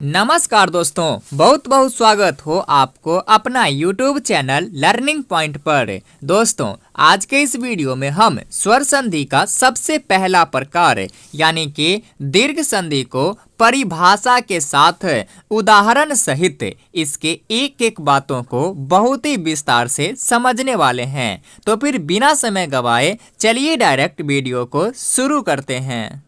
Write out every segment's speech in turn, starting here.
नमस्कार दोस्तों, बहुत बहुत स्वागत हो आपको अपना YouTube चैनल लर्निंग पॉइंट पर। दोस्तों, आज के इस वीडियो में हम स्वर संधि का सबसे पहला प्रकार यानी कि दीर्घ संधि को परिभाषा के साथ उदाहरण सहित इसके एक एक बातों को बहुत ही विस्तार से समझने वाले हैं। तो फिर बिना समय गवाए चलिए डायरेक्ट वीडियो को शुरू करते हैं।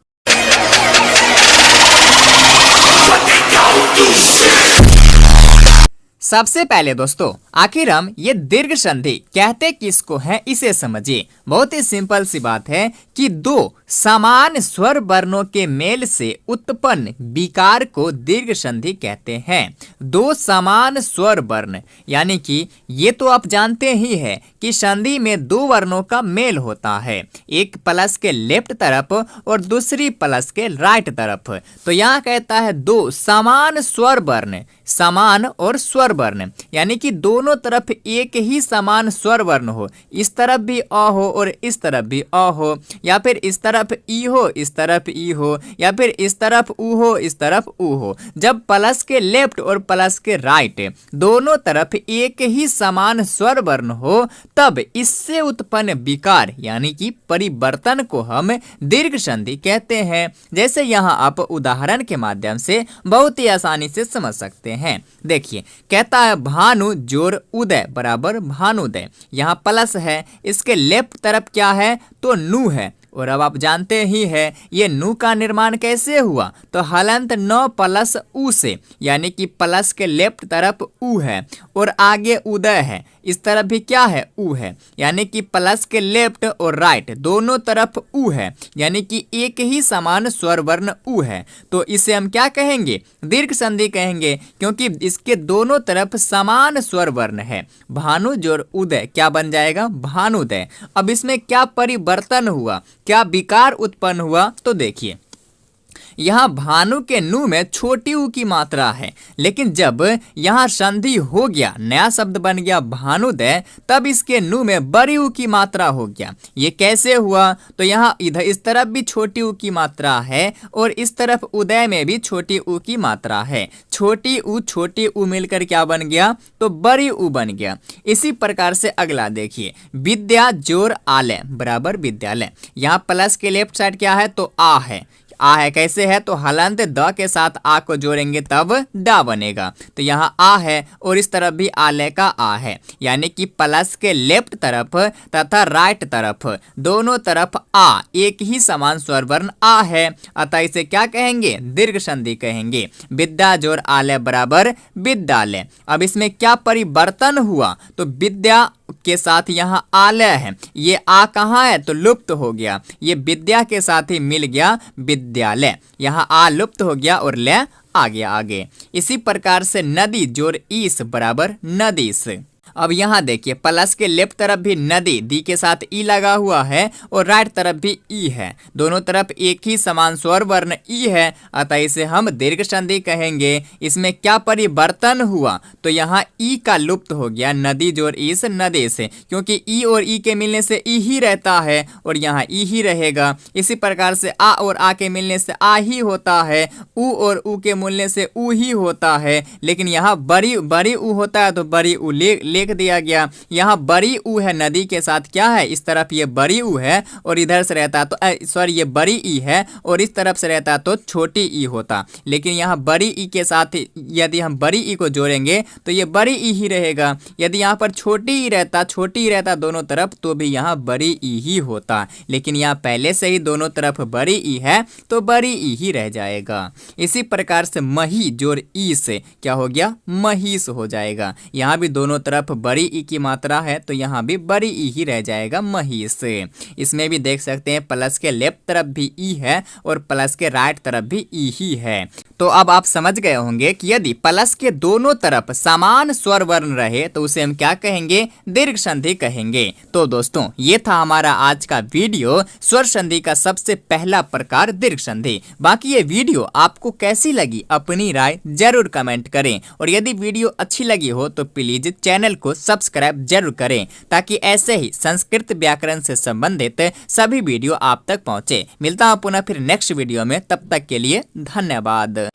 सबसे पहले दोस्तों, आखिर हम ये दीर्घ संधि कहते किसको हैं इसे समझिए। बहुत ही सिंपल सी बात है कि दो समान स्वर वर्णों के मेल से उत्पन्न विकार को दीर्घ संधि कहते हैं। दो समान स्वर वर्ण यानी कि ये तो आप जानते ही हैं कि संधि में दो वर्णों का मेल होता है, एक प्लस के लेफ्ट तरफ और दूसरी प्लस के राइट तरफ। तो यहाँ कहता है दो समान स्वर वर्ण, समान और स्वर वर्ण यानी कि दोनों तरफ एक ही समान स्वर वर्ण हो, इस तरफ भी अ हो और इस तरफ भी अ हो, या फिर इस तरफ ई हो इस तरफ ई हो, या फिर इस तरफ उ हो इस तरफ उ हो। जब प्लस के लेफ्ट और प्लस के राइट दोनों तरफ एक ही समान स्वर वर्ण हो तब इससे उत्पन्न विकार यानी कि परिवर्तन को हम दीर्घ संधि कहते हैं। जैसे यहाँ आप उदाहरण के माध्यम से बहुत ही आसानी से समझ सकते हैं। देखिए, कहता है भानु जोर उदय बराबर भानुदय। यहाँ प्लस है, इसके लेफ्ट तरफ क्या है तो नु है, और अब आप जानते ही हैं ये नु का निर्माण कैसे हुआ तो हलंत न प्लस उ से, यानी कि प्लस के लेफ्ट तरफ उ है और आगे उदय है, इस तरफ भी क्या है उ है, यानी कि प्लस के लेफ्ट और राइट दोनों तरफ उ है, यानी कि एक ही समान स्वर वर्ण उ है। तो इसे हम क्या कहेंगे, दीर्घ संधि कहेंगे, क्योंकि इसके दोनों तरफ समान स्वर वर्ण है। भानु जोड़ उदय क्या बन जाएगा भानुदय। अब इसमें क्या परिवर्तन हुआ, क्या विकार उत्पन्न हुआ, तो देखिए यहाँ भानु के नु में छोटी उ की मात्रा है, लेकिन जब यहाँ संधि हो गया, नया शब्द बन गया भानुदय, तब इसके नु में बड़ी उ की मात्रा हो गया। ये कैसे हुआ तो यहाँ इधर इस तरफ भी छोटी उ की मात्रा है और इस तरफ उदय में भी छोटी उ की मात्रा है। छोटी उ मिलकर क्या बन गया तो बड़ी उ बन गया। इसी प्रकार से अगला देखिए, विद्या जोर आलय बराबर विद्यालय। यहाँ प्लस के लेफ्ट साइड क्या है तो आ है, आ है कैसे है तो हलंत द के साथ आ को जोड़ेंगे तब डा बनेगा। तो यहाँ आ है और इस तरफ भी आलय का आ है, यानी कि प्लस के लेफ्ट तरफ तथा राइट तरफ दोनों तरफ आ एक ही समान स्वर वर्ण आ है, अतः इसे क्या कहेंगे दीर्घ संधि कहेंगे। विद्या जोड़ आलय बराबर विद्यालय। अब इसमें क्या परिवर्तन हुआ तो विद्या के साथ यहाँ आलय है, ये आ कहाँ है तो लुप्त हो गया, ये विद्या के साथ ही मिल गया विद्यालय, यहाँ आ लुप्त हो गया और ले आ गया आगे। इसी प्रकार से नदी जोड़ ईस बराबर नदीस। अब यहाँ देखिए, प्लस के लेफ्ट तरफ भी नदी दी के साथ ई लगा हुआ है और राइट तरफ भी ई है, दोनों तरफ एक ही समान स्वर वर्ण ई है, अतः इसे हम दीर्घ संधि कहेंगे। इसमें क्या परिवर्तन हुआ तो यहाँ ई का लुप्त हो गया, नदी जोड़ ईस नदी से, क्योंकि ई और ई के मिलने से ई ही रहता है और यहाँ ई ही रहेगा। इसी प्रकार से आ और आ के मिलने से आ ही होता है, उ और उ के मिलने से उ ही होता है, लेकिन यहाँ बड़ी उ होता है तो बड़ी उ लिख दिया गया। यहाँ बड़ी उ है नदी के साथ क्या है, इस तरफ ये बड़ी उ है और इधर से रहता तो सॉरी ये बड़ी ई है और इस तरफ से रहता तो छोटी ई होता, लेकिन यहाँ बड़ी ई के साथ यदि हम बड़ी ई को जोड़ेंगे तो ये बड़ी ई ही रहेगा। यदि यहाँ पर छोटी ई रहता दोनों तरफ तो भी यहाँ बड़ी ई ही होता, लेकिन यहाँ पहले से ही दोनों तरफ बड़ी ई है तो बड़ी ई ही रह जाएगा। इसी प्रकार से मही जोड़ ई से क्या हो गया महिष हो जाएगा। यहाँ भी दोनों तरफ बड़ी ई की मात्रा है तो यहाँ भी बड़ी ई ही रह जाएगा महिष। इसमें भी देख सकते हैं प्लस के लेफ्ट तरफ भी ई है और प्लस के राइट तरफ भी ई ही है। तो अब आप समझ गए होंगे कि यदि प्लस के दोनों तरफ समान स्वर वर्ण रहे तो उसे हम क्या कहेंगे दीर्घ संधि कहेंगे। तो दोस्तों, ये था हमारा आज का वीडियो, स्वर संधि का सबसे पहला प्रकार दीर्घ संधि। बाकी ये वीडियो आपको कैसी लगी अपनी राय जरूर कमेंट करें, और यदि वीडियो अच्छी लगी हो तो प्लीज चैनल को सब्सक्राइब जरूर करें ताकि ऐसे ही संस्कृत व्याकरण से संबंधित सभी वीडियो आप तक पहुंचे। मिलता हूं पुनः फिर नेक्स्ट वीडियो में, तब तक के लिए धन्यवाद।